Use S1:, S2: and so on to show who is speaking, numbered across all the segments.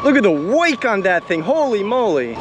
S1: Look at the wake on that thing, holy moly.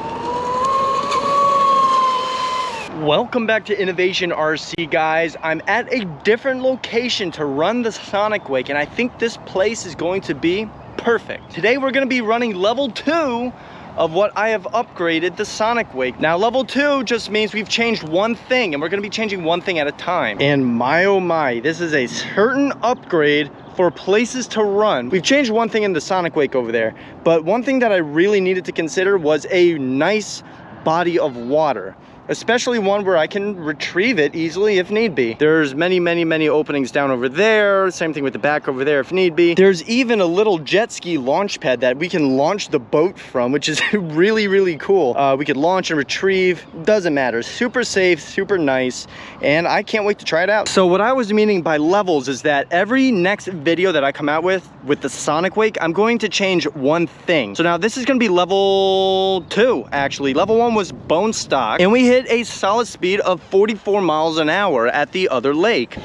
S1: Welcome back to Innovation RC, guys. I'm at a different location to run the Sonicwake, and I think this place is going to be perfect. Today we're going to be running level 2 of what I have upgraded the Sonicwake. Now level 2 just means we've changed one thing, and we're going to be changing one thing at a time. And my oh my, this is a certain upgrade for places to run. We've changed one thing in the Sonicwake over there, but one thing that I really needed to consider was a nice body of water, especially one where I can retrieve it easily if need be. There's many openings down over there. Same thing with the back over there if need be. There's even a little jet ski launch pad that we can launch the boat from, which is really cool. We could launch and retrieve, doesn't matter. Super safe, super nice, and I can't wait to try it out. So what I was meaning by levels is that every next video that I come out with the Sonicwake, I'm going to change one thing. So now this is gonna be level 2, actually. Level 1 was bone stock, and we hit a solid speed of 44 miles an hour at the other lake.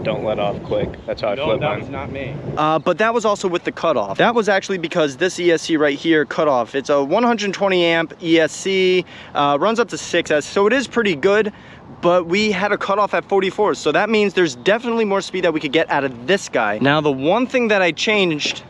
S2: Don't let off quick. That's how I flip
S1: that
S2: mine.
S1: was not me. But that was also with the cutoff. That was actually because this ESC right here, cutoff, it's a 120 amp ESC, runs up to 6S, so it is pretty good. But we had a cutoff at 44, so that means there's definitely more speed that we could get out of this guy. Now the one thing that I changed,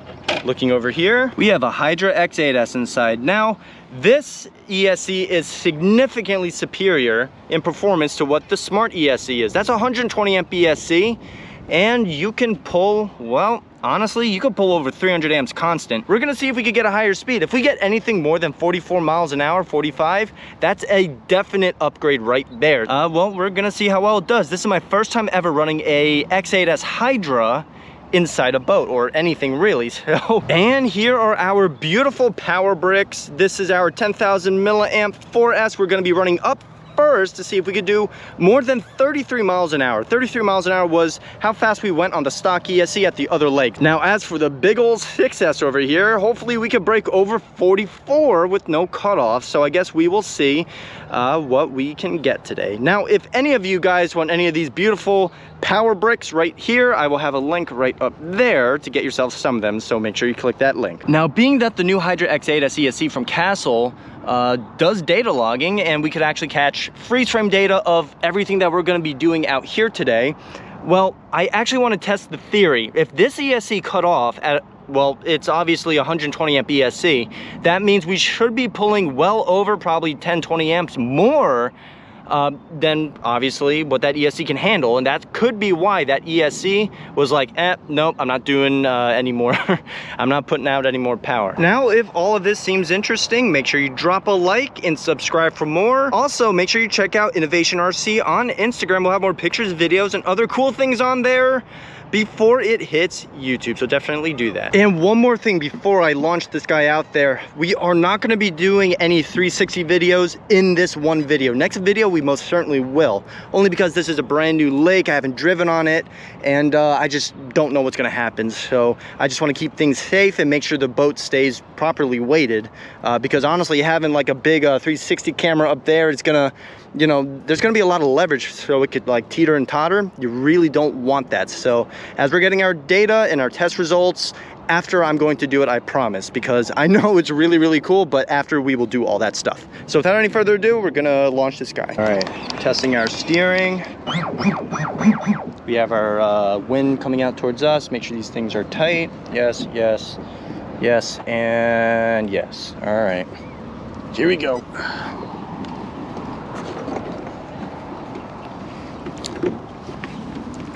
S1: looking over here, we have a HYDRA X8s inside. Now, this ESC is significantly superior in performance to what the Smart ESC is. That's a 120 amp ESC, and you can pull, well, honestly, you could pull over 300 amps constant. We're gonna see if we could get a higher speed. If we get anything more than 44 miles an hour, 45, that's a definite upgrade right there. Well, we're gonna see how well it does. This is my first time ever running a X8s HYDRA inside a boat, or anything really. So, and here are our beautiful power bricks. This is our 10,000 milliamp 4S. We're going to be running up first to see if we could do more than 33 miles an hour. 33 miles an hour was how fast we went on the stock ESC at the other leg. Now, as for the big old 6S over here, hopefully we could break over 44 with no cutoff. So I guess we will see what we can get today. Now, if any of you guys want any of these beautiful power bricks right here, I will have a link right up there to get yourself some of them, so make sure you click that link. Now, being that the new HYDRA X8s ESC from Castle does data logging, and we could actually catch freeze frame data of everything that we're going to be doing out here today, well, I actually want to test the theory. If this ESC cut off at, well, it's obviously 120 amp ESC, that means we should be pulling well over probably 10-20 amps more than obviously what that ESC can handle, and that could be why that ESC was like, nope, I'm not doing any more. I'm not putting out any more power. Now, if all of this seems interesting, make sure you drop a like and subscribe for more. Also, make sure you check out Innovation RC on Instagram. We'll have more pictures, videos, and other cool things on there before it hits YouTube, so definitely do that. And one more thing before I launch this guy out there, we are not going to be doing any 360 videos in this one video. Next video we most certainly will, only because this is a brand new lake. I haven't driven on it, and I just don't know what's going to happen, so I just want to keep things safe and make sure the boat stays properly weighted, because honestly, having like a big 360 camera up there, it's gonna, you know, there's gonna be a lot of leverage, so it could like teeter and totter. You really don't want that. So as we're getting our data and our test results, after I'm going to do it, I promise, because I know it's really cool, but after we will do all that stuff. So without any further ado, we're gonna launch this guy. All right, testing our steering. We have our wind coming out towards us. Make sure these things are tight. Yes, yes, yes, and yes. All right, here we go.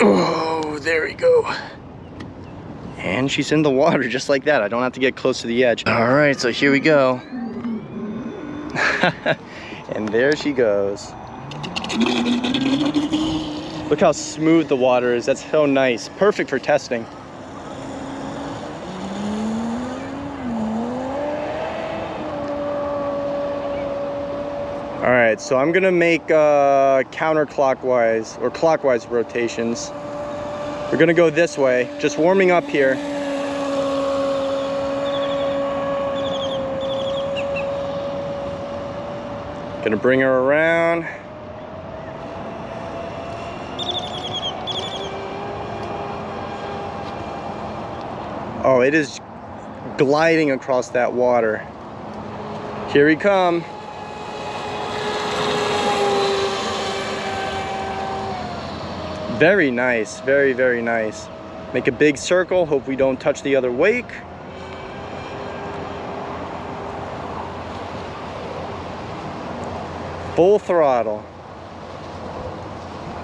S1: Oh, there we go. And she's in the water just like that. I don't have to get close to the edge. All right, so here we go. And there she goes. Look how smooth the water is. That's so nice. Perfect for testing. All right, so I'm gonna make counterclockwise or clockwise rotations. We're gonna go this way, just warming up here. Gonna bring her around. Oh, it is gliding across that water. Here we come. Very nice, very, very nice. Make a big circle, hope we don't touch the other wake. Full throttle.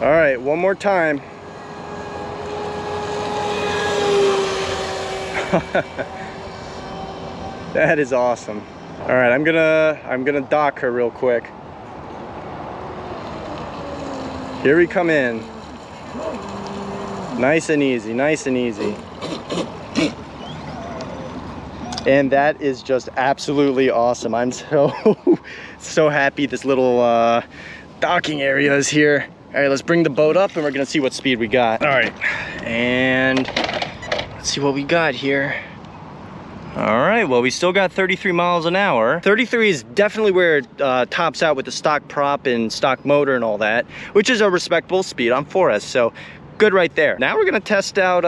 S1: All right, one more time. That is awesome. All right, I'm gonna dock her real quick. Here we come in. Nice and easy, nice and easy. And that is just absolutely awesome. I'm so happy this little docking area is here. All right, let's bring the boat up and we're gonna see what speed we got. All right, and let's see what we got here. All right, well, we still got 33 miles an hour. 33 is definitely where it tops out with the stock prop and stock motor and all that, which is a respectable speed on 4S, so good right there. Now we're gonna test out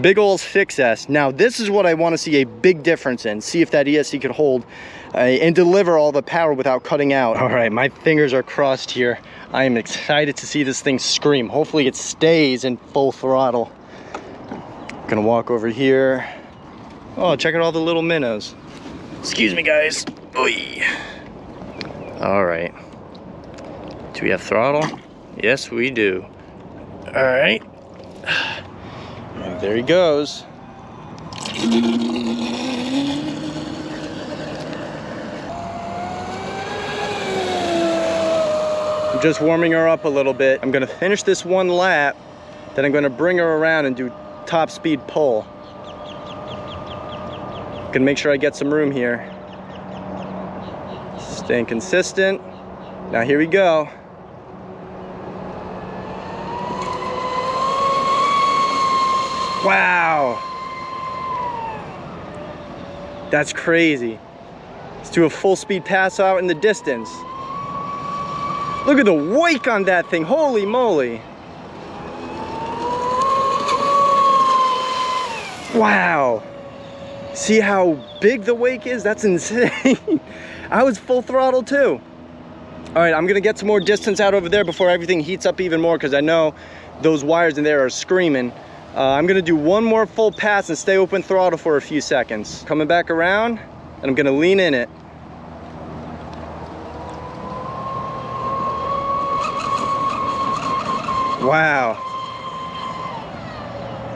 S1: big old 6S. Now this is what I want to see a big difference in. See if that ESC could hold and deliver all the power without cutting out. All right, my fingers are crossed here. I am excited to see this thing scream. Hopefully it stays in full throttle. Gonna walk over here. Oh, check out all the little minnows. Excuse me, guys. Oy. All right. Do we have throttle? Yes, we do. All right. And there he goes. I'm just warming her up a little bit. I'm gonna finish this one lap, then I'm gonna bring her around and do top speed pull. Gonna make sure I get some room here. Staying consistent. Now here we go. Wow. That's crazy. Let's do a full speed pass out in the distance. Look at the wake on that thing, holy moly. Wow. See how big the wake is? That's insane. I was full throttle too. All right, I'm gonna get some more distance out over there before everything heats up even more, because I know those wires in there are screaming. I'm gonna do one more full pass and stay open throttle for a few seconds. Coming back around, and I'm gonna lean in it. Wow.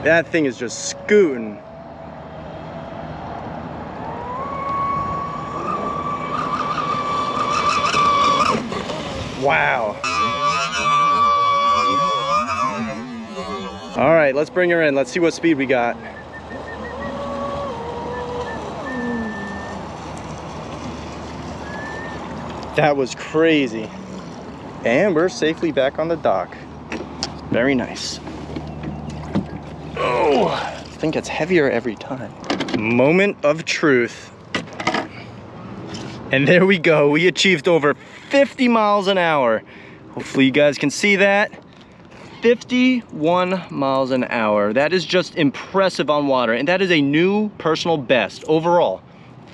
S1: That thing is just scooting. Wow. All right, let's bring her in. Let's see what speed we got. That was crazy. And we're safely back on the dock. Very nice. Oh, I think it's heavier every time. Moment of truth. And there we go. We achieved over 50 miles an hour. Hopefully you guys can see that. 51 miles an hour. That is just impressive on water. And that is a new personal best overall.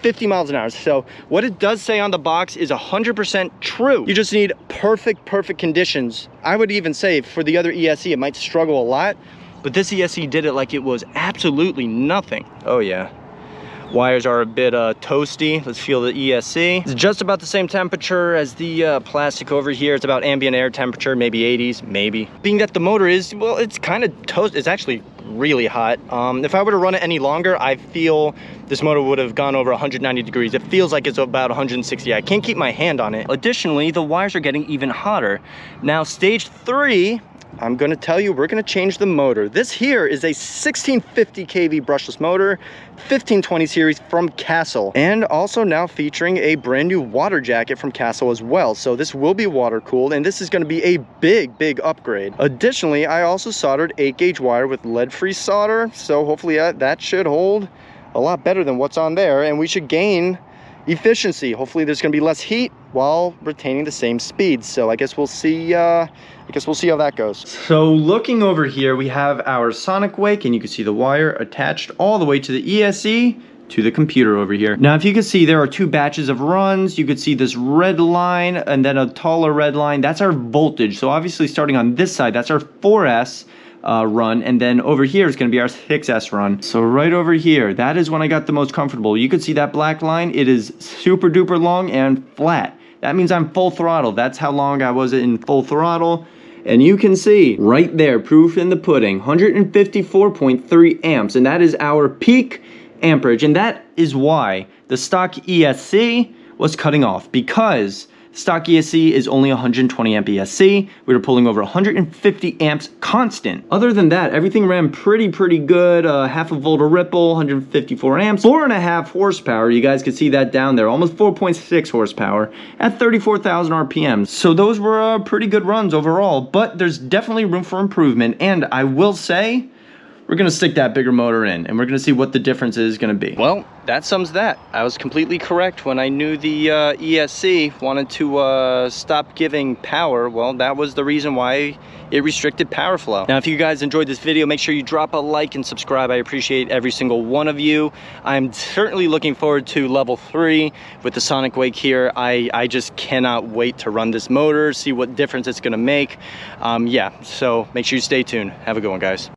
S1: 50 miles an hour. So what it does say on the box is 100% true. You just need perfect conditions. I would even say for the other ESC, it might struggle a lot, but this ESC did it like it was absolutely nothing. Oh yeah. Wires are a bit toasty. Let's feel the ESC. It's just about the same temperature as the plastic over here. It's about ambient air temperature, maybe 80s, maybe. Being that the motor is, well, it's kind of toast. It's actually really hot. If I were to run it any longer, I feel this motor would have gone over 190 degrees. It feels like it's about 160. I can't keep my hand on it. Additionally, the wires are getting even hotter. Now, stage 3, I'm gonna tell you, we're gonna change the motor. This here is a 1650 kV brushless motor, 1520 series from Castle, and also now featuring a brand new water jacket from Castle as well. So this will be water cooled, and this is gonna be a big upgrade. Additionally, I also soldered 8-gauge wire with lead-free solder, so hopefully that should hold a lot better than what's on there, and we should gain efficiency. Hopefully there's gonna be less heat, while retaining the same speed. So I guess we'll see how that goes. So looking over here, we have our Sonicwake, and you can see the wire attached all the way to the ESC to the computer over here. Now, if you can see, there are two batches of runs. You could see this red line and then a taller red line. That's our voltage. So obviously starting on this side, that's our 4S run, and then over here is going to be our 6S run. So right over here, that is when I got the most comfortable. You could see that black line. It is super duper long and flat. That means I'm full throttle. That's how long I was in full throttle. And you can see right there, proof in the pudding, 154.3 amps, and that is our peak amperage. And that is why the stock ESC was cutting off, because stock ESC is only 120 amp ESC. We were pulling over 150 amps constant. Other than that, everything ran pretty good. Half a volt of ripple, 154 amps, 4.5 horsepower. You guys can see that down there, almost 4.6 horsepower at 34,000 RPM. So those were pretty good runs overall, but there's definitely room for improvement. And I will say, we're gonna stick that bigger motor in, and we're gonna see what the difference is gonna be. Well, that sums that. I was completely correct when I knew the ESC wanted to stop giving power. Well, that was the reason why it restricted power flow. Now, if you guys enjoyed this video, make sure you drop a like and subscribe. I appreciate every single one of you. I'm certainly looking forward to level 3 with the Sonicwake here. I just cannot wait to run this motor, see what difference it's gonna make. Yeah, so make sure you stay tuned. Have a good one, guys.